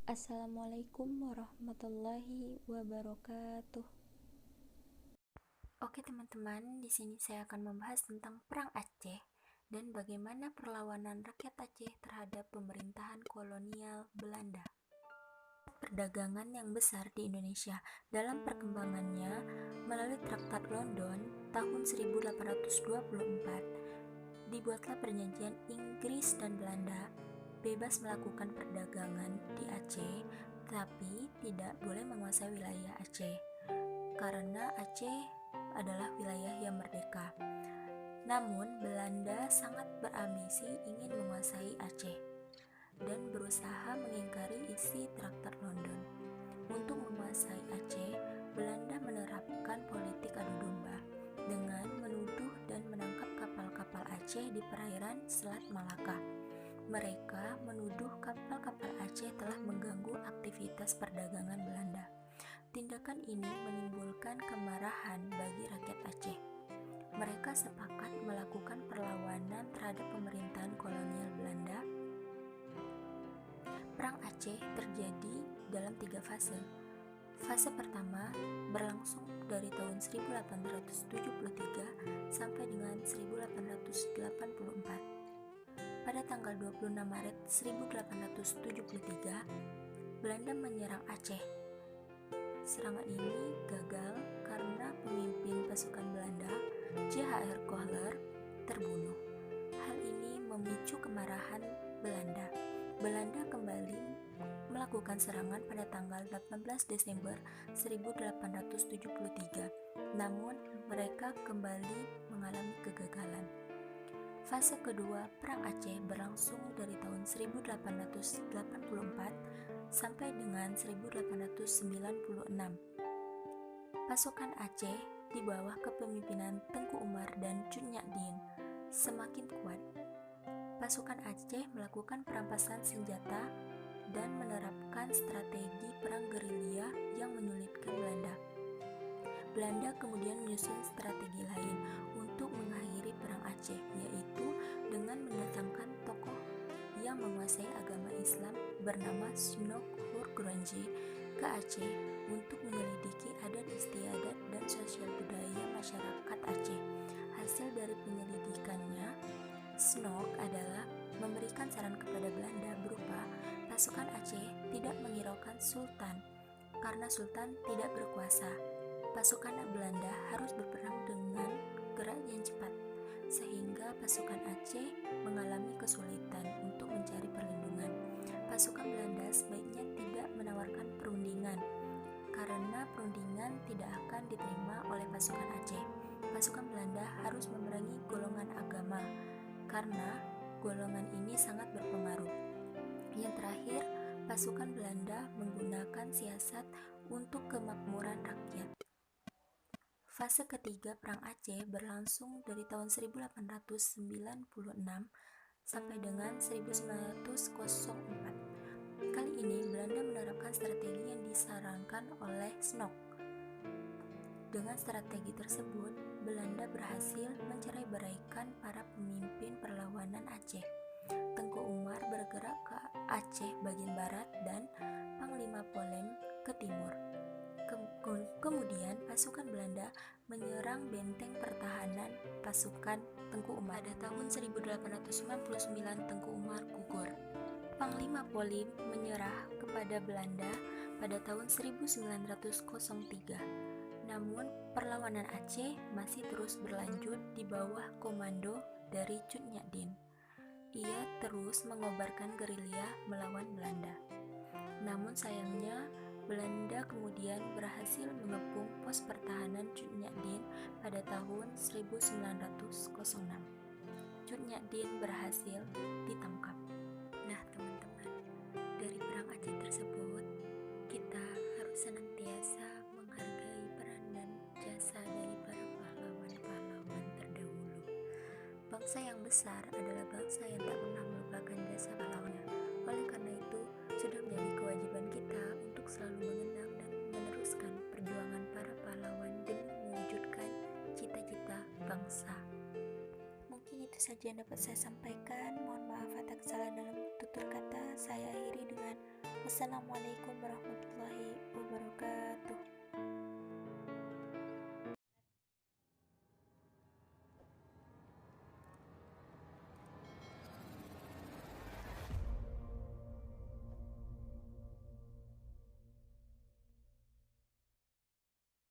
Assalamualaikum warahmatullahi wabarakatuh. Oke teman-teman, di sini saya akan membahas tentang Perang Aceh dan bagaimana perlawanan rakyat Aceh terhadap pemerintahan kolonial Belanda. Perdagangan yang besar di Indonesia dalam perkembangannya melalui Traktat London tahun 1824, dibuatlah perjanjian Inggris dan Belanda bebas melakukan perdagangan di Aceh, tapi tidak boleh menguasai wilayah Aceh karena Aceh adalah wilayah yang merdeka. Namun Belanda sangat berambisi ingin menguasai Aceh dan berusaha mengingkari isi Traktat London. Untuk menguasai Aceh, Belanda menerapkan politik adu domba dengan menuduh dan menangkap kapal-kapal Aceh di perairan Selat Malaka. Mereka menuduh kapal-kapal Aceh telah mengganggu aktivitas perdagangan Belanda. Tindakan ini menimbulkan kemarahan bagi rakyat Aceh. Mereka sepakat melakukan perlawanan terhadap pemerintahan kolonial Belanda. Perang Aceh terjadi dalam 3 fase. Fase pertama berlangsung dari tahun 1873 sampai dengan 1884. Pada tanggal 26 Maret 1873, Belanda menyerang Aceh. Serangan ini gagal karena pemimpin pasukan Belanda, J.H.R. Kohler, terbunuh. Hal ini memicu kemarahan Belanda. Belanda kembali melakukan serangan pada tanggal 18 Desember 1873, namun mereka kembali mengalami kegagalan. Fase kedua Perang Aceh berlangsung dari tahun 1884 sampai dengan 1896. Pasukan Aceh di bawah kepemimpinan Tengku Umar dan Cut Nyak Dien semakin kuat. Pasukan Aceh melakukan perampasan senjata dan menerapkan strategi perang gerilya yang menyulitkan Belanda. Belanda kemudian menyusun strategi lain untuk mengakhiri perang Aceh, yaitu dengan mendatangkan tokoh yang menguasai agama Islam bernama Snok Hurgronje ke Aceh untuk menyelidiki adat istiadat dan sosial budaya masyarakat Aceh. Hasil dari penyelidikannya, Snok adalah memberikan saran kepada Belanda berupa pasukan Aceh tidak menghiraukan Sultan karena Sultan tidak berkuasa. Pasukan Belanda harus berperang dengan gerak yang cepat, sehingga pasukan Aceh mengalami kesulitan untuk mencari perlindungan. Pasukan Belanda sebaiknya tidak menawarkan perundingan, karena perundingan tidak akan diterima oleh pasukan Aceh. Pasukan Belanda harus memerangi golongan agama, karena golongan ini sangat berpengaruh. Yang terakhir, pasukan Belanda menggunakan siasat untuk kemakmuran rakyat. Fase ketiga Perang Aceh berlangsung dari tahun 1896 sampai dengan 1904. Kali ini Belanda menerapkan strategi yang disarankan oleh Snok. Dengan strategi tersebut, Belanda berhasil mencerai-beraikan para pemimpin perlawanan Aceh. Tengku Umar bergerak ke Aceh bagian barat dan Panglima Polem ke timur. Kemudian pasukan Belanda menyerang benteng pertahanan pasukan Tengku Umar. Pada tahun 1899 Tengku Umar gugur. Panglima Polim menyerah kepada Belanda pada tahun 1903. Namun perlawanan Aceh masih terus berlanjut di bawah komando dari Cut Nyak Dien. Ia terus mengobarkan gerilya melawan Belanda. Namun sayangnya Belanda kemudian berhasil mengepung pos pertahanan Cut Nyak Dien pada tahun 1906. Cut Nyak Dien berhasil ditangkap. Nah teman-teman, dari perang Aceh tersebut kita harus senantiasa menghargai peran dan jasa dari para pahlawan-pahlawan terdahulu. Bangsa yang besar adalah bangsa yang tak pernah melupakan jasa pahlawannya. Oleh karena itu, sudah menjadi kewajiban kita untuk selalu mengenang dan meneruskan perjuangan para pahlawan demi mewujudkan cita-cita bangsa. Mungkin itu saja yang dapat saya sampaikan. Mohon maaf atas kesalahan dalam tutur kata. Saya akhiri dengan wassalamualaikum warahmatullahi